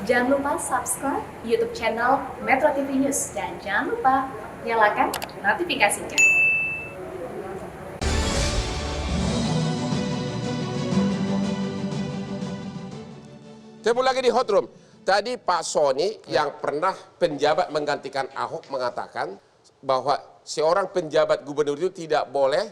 Jangan lupa subscribe YouTube channel Metro TV News dan jangan lupa nyalakan notifikasinya. Temu lagi di Hot Room. Tadi Pak Sony yang pernah penjabat menggantikan Ahok mengatakan bahwa seorang penjabat gubernur itu tidak boleh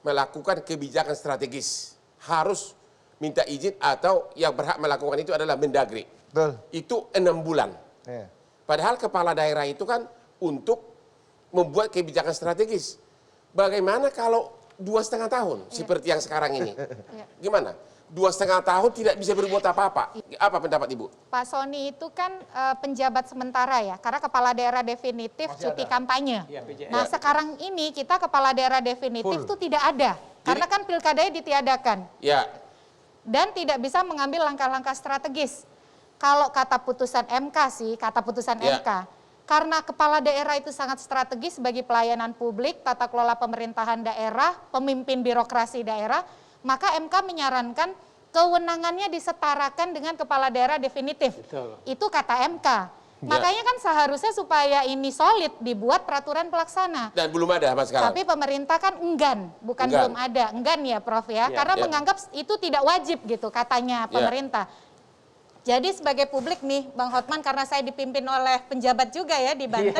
melakukan kebijakan strategis. Harus minta izin atau yang berhak melakukan itu adalah Mendagri. Betul. Itu 6 bulan. Ya. Padahal kepala daerah itu kan untuk membuat kebijakan strategis. Bagaimana kalau 2,5 tahun seperti yang sekarang ini? Gimana? 2,5 tahun tidak bisa berbuat apa-apa. Apa pendapat Ibu? Pak Sony itu kan penjabat sementara ya, karena kepala daerah definitif cuti kampanye. Nah sekarang ini kita kepala daerah definitif itu tidak ada, karena kan pilkadanya ditiadakan. Ya. Dan tidak bisa mengambil langkah-langkah strategis. Kalau kata putusan MK sih, kata putusan MK, karena kepala daerah itu sangat strategis bagi pelayanan publik, tata kelola pemerintahan daerah, pemimpin birokrasi daerah, maka MK menyarankan kewenangannya disetarakan dengan kepala daerah definitif. Betul. Itu kata MK. Makanya kan seharusnya supaya ini solid dibuat peraturan pelaksana. Dan belum ada mas sekarang. Tapi pemerintah kan enggan, bukan belum ada, enggan ya Prof ya, karena menganggap itu tidak wajib gitu katanya pemerintah. Jadi sebagai publik nih Bang Hotman, karena saya dipimpin oleh penjabat juga ya di Banten,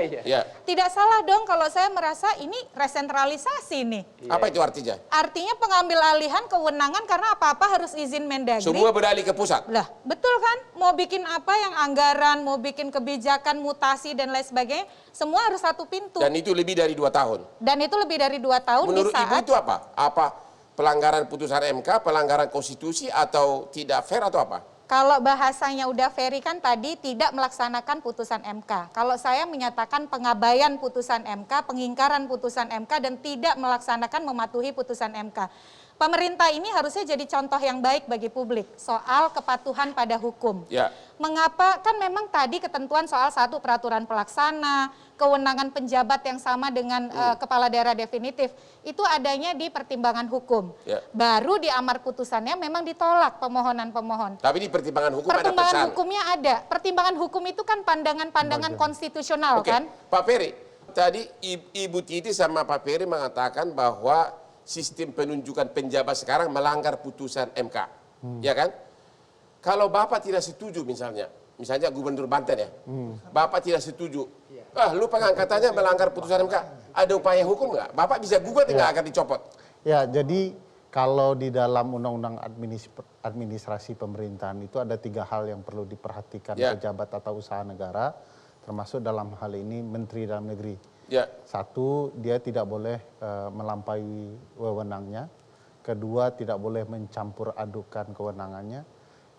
tidak salah dong kalau saya merasa ini resentralisasi nih. Apa itu artinya? Artinya pengambil alihan kewenangan karena apa-apa harus izin Mendagri. Semua beralih ke pusat. Lah, betul kan? Mau bikin apa yang anggaran, mau bikin kebijakan, mutasi dan lain sebagainya, semua harus satu pintu. Dan itu lebih dari 2 tahun. Dan itu lebih dari 2 tahun. Menurut di saat... Ibu itu apa? Apa pelanggaran putusan MK, pelanggaran konstitusi atau tidak fair atau apa? Kalau bahasanya udah Ferry kan tadi tidak melaksanakan putusan MK. Kalau saya menyatakan pengabaian putusan MK, pengingkaran putusan MK dan tidak melaksanakan mematuhi putusan MK. Pemerintah ini harusnya jadi contoh yang baik bagi publik soal kepatuhan pada hukum. Ya. Mengapa? Kan memang tadi ketentuan soal satu peraturan pelaksana, kewenangan penjabat yang sama dengan kepala daerah definitif, itu adanya di pertimbangan hukum. Ya. Baru di amar putusannya memang ditolak pemohonan pemohon. Tapi di pertimbangan hukum ada pesan. Pertimbangan hukumnya ada. Pertimbangan hukum itu kan pandangan-pandangan konstitusional kan? Pak Ferry, tadi Ibu Titi sama Pak Ferry mengatakan bahwa sistem penunjukan penjabat sekarang melanggar putusan MK. Ya kan? Kalau Bapak tidak setuju misalnya Gubernur Banten ya, Bapak tidak setuju, lu pengangkatannya melanggar putusan MK, ada upaya hukum nggak? Bapak bisa gugat nggak agar dicopot? Ya, jadi kalau di dalam Undang-Undang Administrasi Pemerintahan itu ada 3 hal yang perlu diperhatikan pejabat tata usaha negara, termasuk dalam hal ini Menteri Dalam Negeri. Satu, dia tidak boleh melampaui wewenangnya. Kedua, tidak boleh mencampur adukan kewenangannya.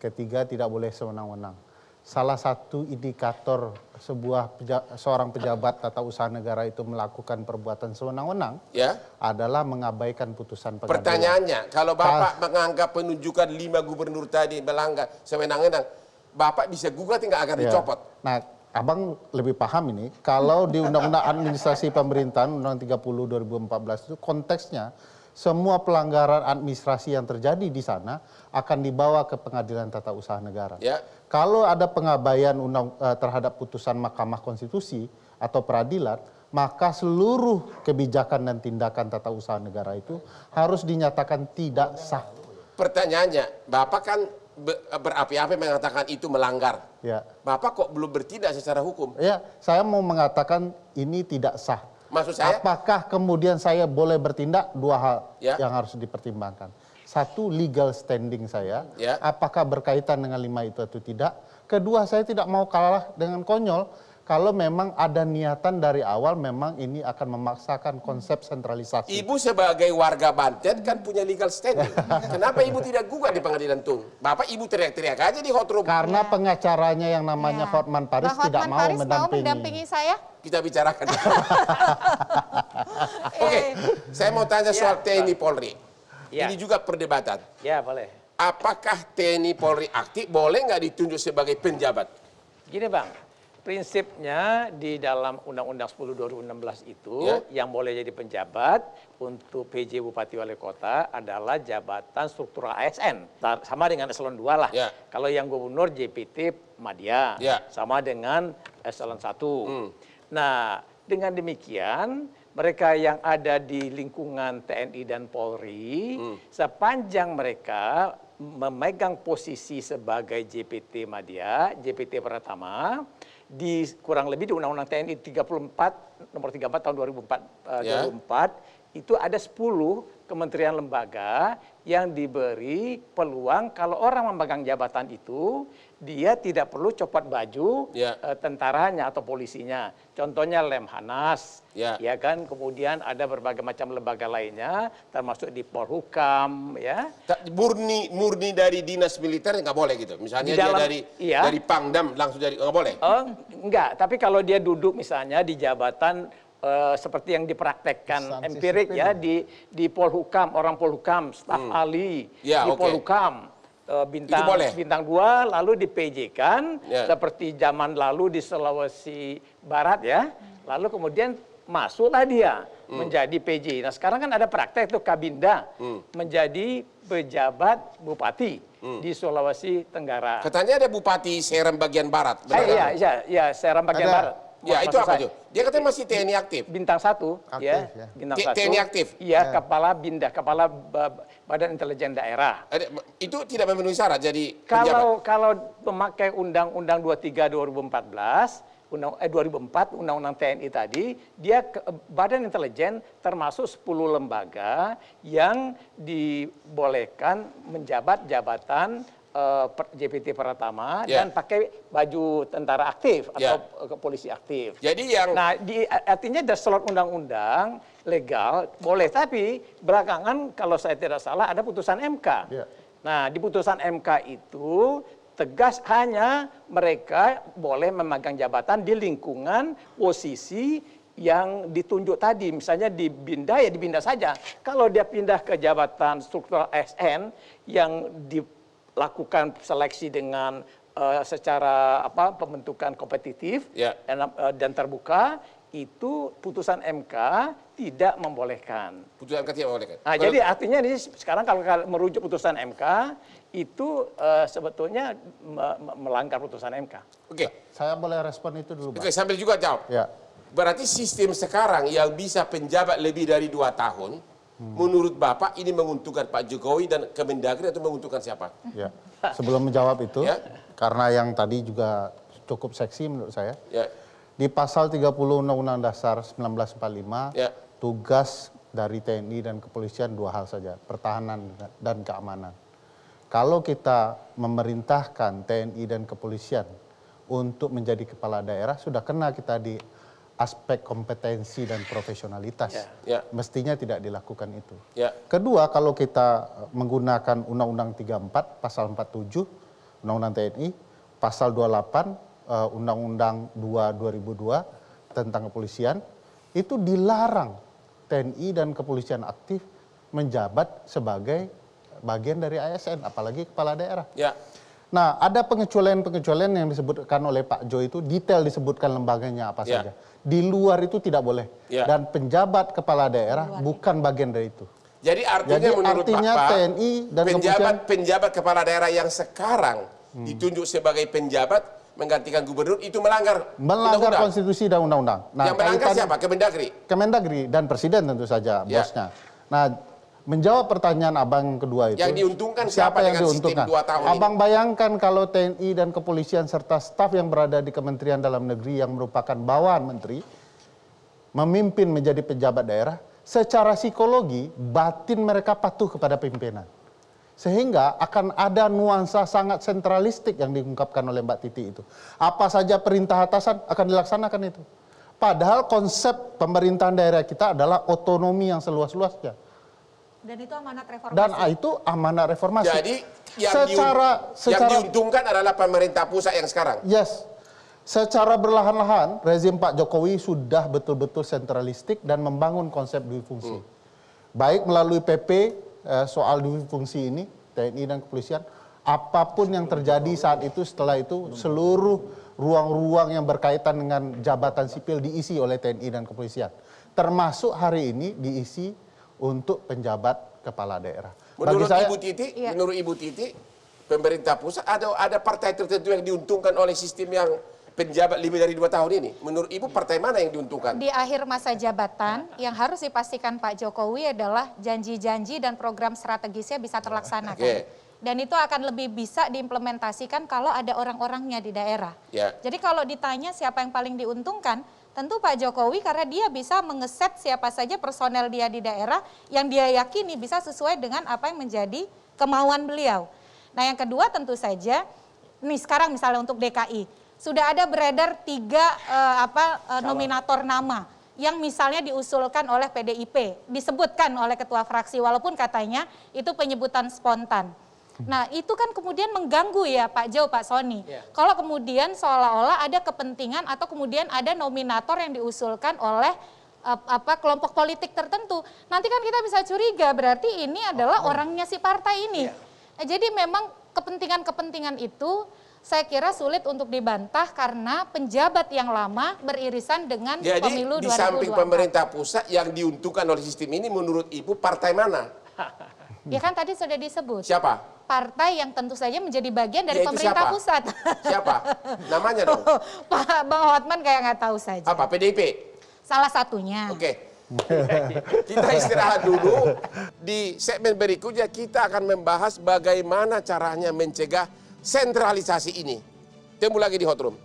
Ketiga, tidak boleh sewenang-wenang. Salah satu indikator seorang pejabat tata usaha negara itu melakukan perbuatan sewenang-wenang adalah mengabaikan putusan pengadilan. Pertanyaannya, kalau Bapak menganggap penunjukan 5 gubernur tadi melanggar sewenang-wenang, Bapak bisa gugat nggak agar dicopot? Nah, Abang lebih paham ini, kalau di Undang-Undang Administrasi Pemerintahan, Undang-Undang 30 2014 itu konteksnya, semua pelanggaran administrasi yang terjadi di sana akan dibawa ke Pengadilan Tata Usaha Negara. Kalau ada pengabaian terhadap putusan Mahkamah Konstitusi atau peradilan, maka seluruh kebijakan dan tindakan tata usaha negara itu harus dinyatakan tidak sah. Pertanyaannya, Bapak kan berapi-api mengatakan itu melanggar. Bapak kok belum bertindak secara hukum? Ya, saya mau mengatakan ini tidak sah. Maksud saya? Apakah kemudian saya boleh bertindak? 2 hal yang harus dipertimbangkan. Satu, legal standing saya. Apakah berkaitan dengan 5 itu atau tidak? Kedua, saya tidak mau kalah dengan konyol. Kalau memang ada niatan dari awal memang ini akan memaksakan konsep sentralisasi. Ibu sebagai warga Banten kan punya legal standing. Kenapa Ibu tidak gugat di pengadilan Tung? Bapak Ibu teriak-teriak aja di Hot Room. Karena pengacaranya yang namanya Hotman Paris tidak mau mendampingi saya. Kita bicarakan. Oke, saya mau tanya soal TNI Polri. Ini juga perdebatan. Ya, boleh. Apakah TNI Polri aktif boleh nggak ditunjuk sebagai penjabat? Gini Bang, prinsipnya di dalam Undang-Undang 10 2016 itu Ya. yang boleh jadi penjabat untuk PJ Bupati Wali Kota adalah jabatan struktural ASN. Sama dengan eselon 2 lah. Ya. Kalau yang gubernur JPT Madya, Ya. sama dengan eselon 1. Nah, dengan demikian mereka yang ada di lingkungan TNI dan Polri, sepanjang mereka memegang posisi sebagai JPT Madya, JPT Pratama, di kurang lebih di Undang-Undang TNI 34, nomor 34 tahun 2004, Ya. 2004 itu ada 10 kementerian lembaga yang diberi peluang kalau orang memegang jabatan itu, dia tidak perlu copot baju Ya. tentaranya atau polisinya. Contohnya Lemhanas, Ya. ya kan. Kemudian ada berbagai macam lembaga lainnya, termasuk di Polhukam, ya. Murni dari dinas militer nggak boleh gitu. Misalnya Di dalam- dia dari Pangdam langsung dari nggak boleh. Enggak, tapi kalau dia duduk misalnya di jabatan seperti yang dipraktekkan Instansi empirik sipil. ya di Polhukam, orang Polhukam, staf ahli Ya, di oke. Polhukam. Bintang Itu boleh. bintang 2 lalu di PJ-kan Ya. seperti zaman lalu di Sulawesi Barat ya. Lalu kemudian masuklah dia menjadi PJ. Nah, sekarang kan ada praktek tuh Kabinda menjadi pejabat bupati di Sulawesi Tenggara. Katanya ada Bupati Seram bagian barat. Benar kan? Iya, Seram bagian Ada. barat. Ya, itu Maksud apa saya, tuh? Dia katanya masih TNI aktif. Bintang 1, Aktif, ya. ya. Bintang TNI 1. aktif? Iya, Kepala Binda, Kepala Badan Intelijen Daerah. Itu tidak memenuhi syarat jadi penjabat. Kalau memakai Undang-Undang 23 2014, 2004 Undang-Undang TNI tadi, dia Badan Intelijen termasuk 10 lembaga yang dibolehkan menjabat jabatan JPT Pratama Ya. dan pakai baju tentara aktif Ya. atau polisi aktif. Jadi yang Nah, artinya dalam undang-undang legal boleh, tapi belakangan kalau saya tidak salah ada putusan MK. Ya. Nah, di putusan MK itu tegas hanya mereka boleh memegang jabatan di lingkungan posisi yang ditunjuk tadi. Misalnya di Binda ya di Binda saja. Kalau dia pindah ke jabatan struktural ASN yang dilakukan seleksi dengan secara pembentukan kompetitif Ya. dan terbuka, itu putusan MK tidak membolehkan. putusan MK tidak boleh kan? Nah, jadi artinya ini sekarang kalau merujuk putusan MK itu sebetulnya melanggar putusan MK. Oke. Saya boleh respon itu dulu, Pak? Oke, sambil juga jawab. Ya. Berarti sistem sekarang yang bisa penjabat lebih dari 2 tahun, menurut Bapak ini menguntungkan Pak Jokowi dan Kemendagri atau menguntungkan siapa? Ya. Sebelum menjawab itu, Ya. karena yang tadi juga cukup seksi menurut saya, Ya. di pasal 30 Undang-Undang Dasar 1945, Ya. tugas dari TNI dan kepolisian 2 hal saja, pertahanan dan keamanan. Kalau kita memerintahkan TNI dan kepolisian untuk menjadi kepala daerah, sudah kena kita di aspek kompetensi dan profesionalitas. Ya. Mestinya tidak dilakukan itu. Ya. Kedua, kalau kita menggunakan Undang-Undang 34, Pasal 47, Undang-Undang TNI, Pasal 28, Undang-Undang 2 2002 tentang kepolisian, itu dilarang TNI dan kepolisian aktif menjabat sebagai bagian dari ASN, apalagi kepala daerah. Ya. Nah, ada pengecualian-pengecualian yang disebutkan oleh Pak Jo itu detail disebutkan lembaganya apa Ya. saja. Di luar itu tidak boleh. Ya. Dan penjabat kepala daerah bukan bagian dari itu. Jadi artinya Jadi menurut artinya Bapak, TNI dan penjabat kepala daerah yang sekarang ditunjuk sebagai penjabat menggantikan gubernur itu melanggar undang-undang. konstitusi dan undang-undang. Nah, Yang melanggar kaitan- siapa? Kemendagri. Kemendagri dan presiden tentu saja Ya. bosnya. Nah, menjawab pertanyaan abang kedua itu. Yang diuntungkan siapa dengan sistem 2 tahun ini? Abang bayangkan kalau TNI dan kepolisian serta staf yang berada di Kementerian Dalam Negeri yang merupakan bawahan menteri memimpin menjadi pejabat daerah, secara psikologi batin mereka patuh kepada pimpinan. Sehingga akan ada nuansa sangat sentralistik yang diungkapkan oleh Mbak Titi itu. Apa saja perintah atasan akan dilaksanakan itu. Padahal konsep pemerintahan daerah kita adalah otonomi yang seluas-luasnya. Dan itu amanat reformasi. Dan itu amanat reformasi. Jadi yang secara diuntungkan adalah pemerintah pusat yang sekarang. yes, secara berlahan-lahan rezim Pak Jokowi sudah betul-betul sentralistik dan membangun konsep dui fungsi. Baik melalui PP soal dui fungsi ini, TNI dan kepolisian, apapun yang terjadi saat itu, setelah itu seluruh ruang-ruang yang berkaitan dengan jabatan sipil diisi oleh TNI dan kepolisian. Termasuk hari ini diisi untuk penjabat kepala daerah. Menurut Bagi saya, Ibu Titi, pemerintah pusat ada partai tertentu yang diuntungkan oleh sistem yang penjabat lebih dari 2 tahun ini. Menurut Ibu partai mana yang diuntungkan? Di akhir masa jabatan yang harus dipastikan Pak Jokowi adalah janji-janji dan program strategisnya bisa terlaksana. Dan itu akan lebih bisa diimplementasikan kalau ada orang-orangnya di daerah. Jadi kalau ditanya siapa yang paling diuntungkan, tentu Pak Jokowi karena dia bisa mengeset siapa saja personel dia di daerah yang dia yakini bisa sesuai dengan apa yang menjadi kemauan beliau. Nah yang kedua tentu saja, nih sekarang misalnya untuk DKI, sudah ada beredar 3 nominator nama yang misalnya diusulkan oleh PDIP, disebutkan oleh ketua fraksi walaupun katanya itu penyebutan spontan. Nah itu kan kemudian mengganggu ya Pak Jo, Pak Soni. Kalau kemudian seolah-olah ada kepentingan atau kemudian ada nominator yang diusulkan oleh kelompok politik tertentu. Nanti kan kita bisa curiga berarti ini adalah orangnya si partai ini. Nah, jadi memang kepentingan-kepentingan itu saya kira sulit untuk dibantah karena penjabat yang lama beririsan dengan pemilu 2024. Jadi di samping pemerintah pusat yang diuntungkan oleh sistem ini menurut Ibu partai mana? Ya kan tadi sudah disebut. Siapa? Partai yang tentu saja menjadi bagian dari pemerintah pusat. Siapa? Namanya dong? Pak Bang Hotman kayak nggak tahu saja. Apa? PDIP? Salah satunya. Oke. Kita istirahat dulu. Di segmen berikutnya kita akan membahas bagaimana caranya mencegah sentralisasi ini. Temu lagi di Hot Room.